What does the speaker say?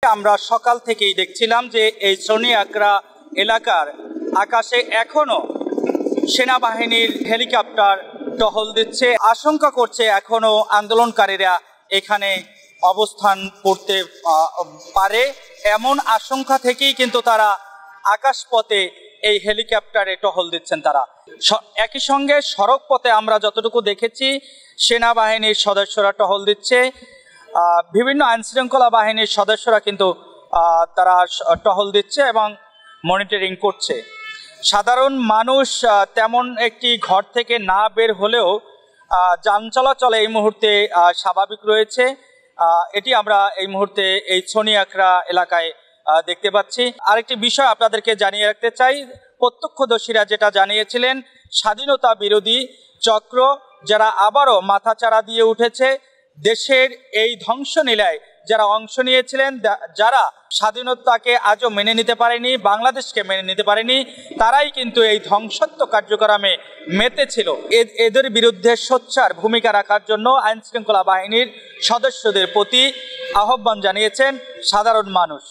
আমরা সকাল থেকেই দেখছিলাম যে এই সোনি আগ্রা এলাকার আকাশে এখনো সেনাবাহিনীর হেলিকপ্টার টহল দিচ্ছে। আশঙ্কা করছে এখনো আন্দোলনকারীরা এখানে অবস্থান করতে পারে, এমন আশঙ্কা থেকেই কিন্তু তারা আকাশপথে এই হেলিকপ্টারে টহল দিচ্ছেন। তারা একই সঙ্গে সড়ক পথে আমরা যতটুকু দেখেছি সেনাবাহিনীর সদস্যরা টহল দিচ্ছে, বিভিন্ন আইনশৃঙ্খলা বাহিনীর সদস্যরা কিন্তু তারা টহল দিচ্ছে এবং মনিটরিং করছে। সাধারণ মানুষ তেমন একটি ঘর থেকে না বের হলেও যান চলাচল এই মুহূর্তে স্বাভাবিক রয়েছে। এটি আমরা এই মুহূর্তে এই সোনি আগ্রা এলাকায় দেখতে পাচ্ছি। আরেকটি বিষয় আপনাদেরকে জানিয়ে রাখতে চাই, প্রত্যক্ষদর্শীরা যেটা জানিয়েছিলেন, স্বাধীনতা বিরোধী চক্র যারা আবারও মাথাচাড়া দিয়ে উঠেছে, দেশের এই ধ্বংসলীলায় যারা অংশ নিয়েছিলেন, যারা স্বাধীনতাকে আজও মেনে নিতে পারেনি, বাংলাদেশকে মেনে নিতে পারেনি, তারাই কিন্তু এই ধ্বংসাত্মক কার্যক্রমে মেতেছিল। এদের বিরুদ্ধে সোচ্চার ভূমিকা রাখার জন্য আইনশৃঙ্খলা বাহিনীর সদস্যদের প্রতি আহ্বান জানিয়েছেন সাধারণ মানুষ।